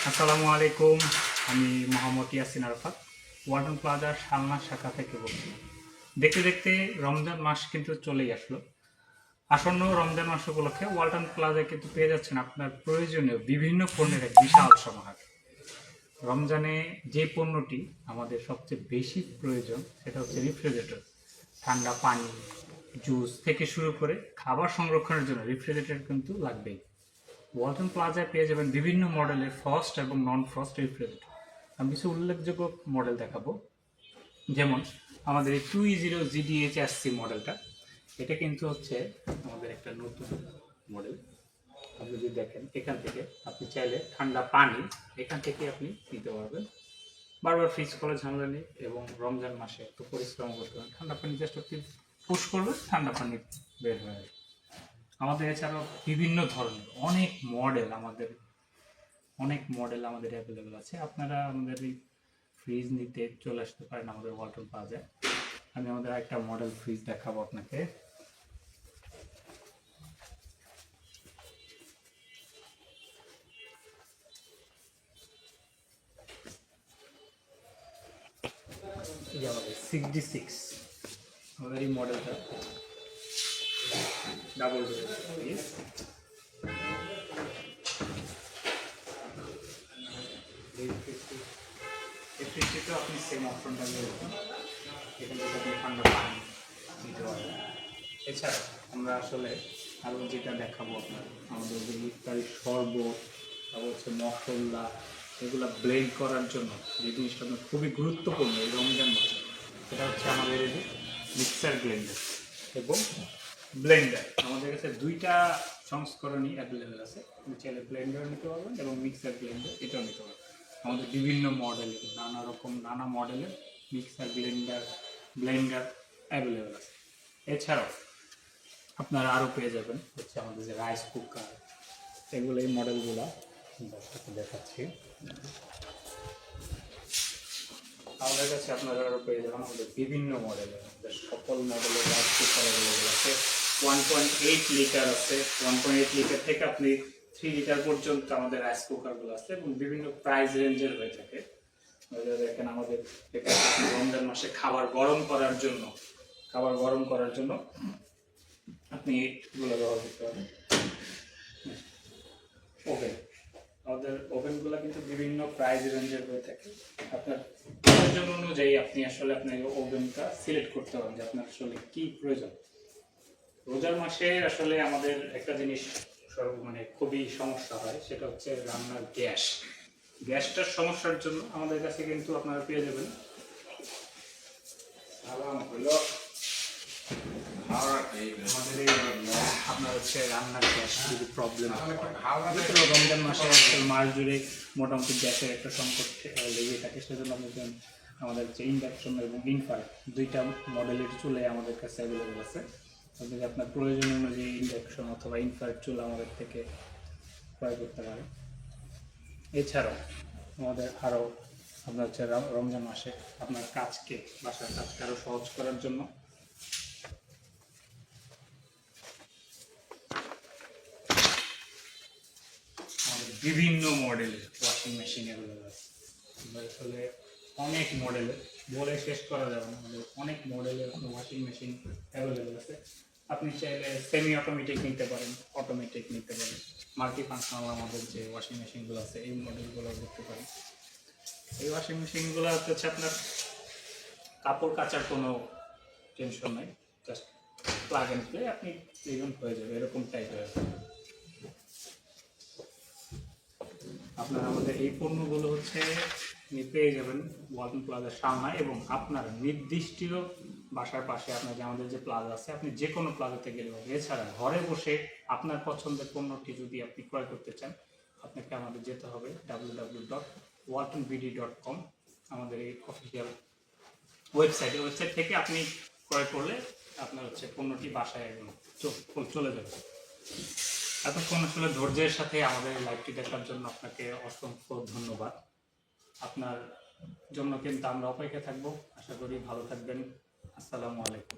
আসসালামু আলাইকুম। আমি মোহাম্মদ ইয়াসিন আরাফাত, ওয়ালটন প্লাজার শালনা শাখা থেকে বলছি। দেখতে দেখতে রমজান মাস কিন্তু চলেই আসলো। আসন্ন রমজান মাস উপলক্ষে ওয়ালটন প্লাজায় কিন্তু পেয়ে যাচ্ছেন আপনার প্রয়োজনীয় বিভিন্ন পণ্যের এক বিশাল সমাহার। রমজানে যে পণ্যটি আমাদের সবচেয়ে বেশি প্রয়োজন সেটা হচ্ছে রেফ্রিজারেটর। ঠান্ডা পানি, জুস থেকে শুরু করে খাবার সংরক্ষণের জন্য রেফ্রিজারেটর কিন্তু লাগবেই। ওয়ালটন প্লাজায় পেয়ে যাবেন বিভিন্ন মডেলের ফ্রস্ট এবং নন ফ্রস্ট রেফ্রিজারেটর। আমি কিছু উল্লেখযোগ্য মডেল দেখাবো, যেমন আমাদের এই 2E0 GDHSC মডেলটা। এটা কিন্তু হচ্ছে আমাদের একটা নতুন মডেল। আপনি যদি দেখেন এখান থেকে আপনি চাইলে ঠান্ডা পানি এখান থেকে আপনি নিতে পারবেন, বারবার ফ্রিজ করার ঝামেলা নেই। এবং রমজান মাসে একটু পরিশ্রম করতে পারেন, ঠান্ডা পানি জাস্ট আপনি পুশ করবেন, ঠান্ডা পানি বের হয়ে আসবে। আমাদের এছাড়াও বিভিন্ন ধরনের অনেক মডেল আমাদের অ্যাভেলেবেল আছে। আপনারা আমাদের এই ফ্রিজ নিতে চলে আসতে পারেন আমাদের ওয়ালটন প্লাজায়। আমি আমাদের একটা মডেল ফ্রিজ দেখাবো আপনাকে। এই আমাদের 6D6 আমাদের এই মডেলটা ডাবল ডোর ফ্রিজ। এই ফ্রিজটিতেও আপনি সেম অপশনটা রয়েছে, এখান থেকে আপনি ঠান্ডা পানি নিতে পারবেন। এছাড়া আমরা আসলে আরও যেটা দেখাবো আপনার, আমাদের যে ইফতারি শরবত, তারপর হচ্ছে মশলা, এগুলো ব্লেন্ড করার জন্য যে জিনিসটা আপনার খুবই গুরুত্বপূর্ণ এই রমজান মাসে, সেটা হচ্ছে আমাদের এই যে মিক্সার ব্লেন্ডার এবং ব্লেন্ডার। আমাদের কাছে দুইটা সংস্করণই অ্যাভেলেবেল আছে। আপনি চাইলে ব্লেন্ডার নিতে পারবেন এবং মিক্সার ব্লেন্ডার এটাও নিতে পারবেন। আমাদের বিভিন্ন মডেলের নানা মডেলের মিক্সার ব্লেন্ডার অ্যাভেলেবেল আছে। এছাড়াও আপনারা আরও পেয়ে যাবেন হচ্ছে আমাদের যে রাইস কুকার, এগুলো এই মডেলগুলো দেখাচ্ছি। আমাদের কাছে আপনারা আরও পেয়ে যাবেন আমাদের বিভিন্ন মডেলের, আমাদের সকল মডেলের রাইস কুকার অ্যাভেলেবেল আছে। 1.8 লিটার আছে, 1.8 লিটার থেকে আপনি 3 লিটার পর্যন্ত আমাদের রাইস কুকারগুলো আছে এবং বিভিন্ন প্রাইস রেঞ্জের হয়ে থাকে। দেখেন আমাদের রমজান মাসে খাবার গরম করার জন্য আপনি এগুলো ব্যবহার করতে পারেন। আমাদের ওভেনগুলো কিন্তু বিভিন্ন প্রাইস রেঞ্জের হয়ে থাকে। আপনার প্রয়োজন অনুযায়ী আপনি আসলে আপনার ওভেনটা সিলেক্ট করতে পারেন যে আপনার আসলে কি প্রয়োজন। রোজার মাসে আসলে আমাদের একটা জিনিস খুবই সমস্যা হয়, সেটা হচ্ছে রান্নার গ্যাসটার সমস্যার জন্য আমাদের কাছে কিন্তু আপনারা পেয়ে যাবেন আপনার হচ্ছে রান্নার গ্যাস যদি প্রবলেম রমজান মাসে মাস জুড়ে মোটামুটি গ্যাসের একটা সংকট লেগে থাকে, সেজন্য আমাদের হচ্ছে ইন্ডাকশন এবং ইনফ্রারেড দুইটা মডেলের চুলে আমাদের কাছে অ্যাভেলেবেল আছে। আপনি আপনার প্রয়োজন অনুযায়ী ইন্ডাকশন অথবা ইনফ্রারেড চুলা আমাদের থেকে ক্রয় করতে পারেন। এছাড়াও আমাদের আরও আপনার হচ্ছে রমজান মাসে আপনার বাসার কাজকে আরও সহজ করার জন্য বিভিন্ন মডেলের ওয়াশিং মেশিন অ্যাভেলেবেল আছে। আসলে অনেক মডেলের বলে শেষ করা যাবে না, আমাদের অনেক মডেলের ওয়াশিং মেশিন অ্যাভেলেবেল আছে। আপনি চাইলে সেমি অটোমেটিক নিতে পারেন, অটোমেটিক নিতে পারেন, মাল্টি ফাংশনাল আমাদের যে ওয়াশিং মেশিনগুলো আছে এই মডেলগুলো করতে পারেন। এই ওয়াশিং মেশিনগুলো হচ্ছে আপনার কাপড় কাচার কোনো টেনশন নাই, জাস্ট প্লাগ এন্ড প্লে, আপনি ইভেন হয়ে যাবে এরকম টাইপের। আপনারা আমাদের এই পণ্যগুলো হচ্ছে পেয়ে যাবেন ওয়ালটন প্লাজার সামনে এবং আপনার নির্দিষ্ট বাসার পাশে আপনার যে আমাদের যে প্লাজা আছে, আপনি যে কোনো প্লাজাতে গেলে হবে। এছাড়া ঘরে বসে আপনার পছন্দের পণ্যটি যদি আপনি ক্রয় করতে চান, আপনাকে আমাদের যেতে হবে www.waltonbd.com, আমাদের এই অফিসিয়াল ওয়েবসাইট থেকে আপনি ক্রয় করলে আপনার হচ্ছে পণ্যটি বাসায় চলে যাবে। এতক্ষণ আসলে ধৈর্যের সাথে আমাদের লাইভটি দেখার জন্য আপনাকে অসংখ্য ধন্যবাদ। আপনার জন্য কিন্তু আমরা অপেক্ষায় থাকবো। আশা করি ভালো থাকবেন। আসসালামু আলাইকুম।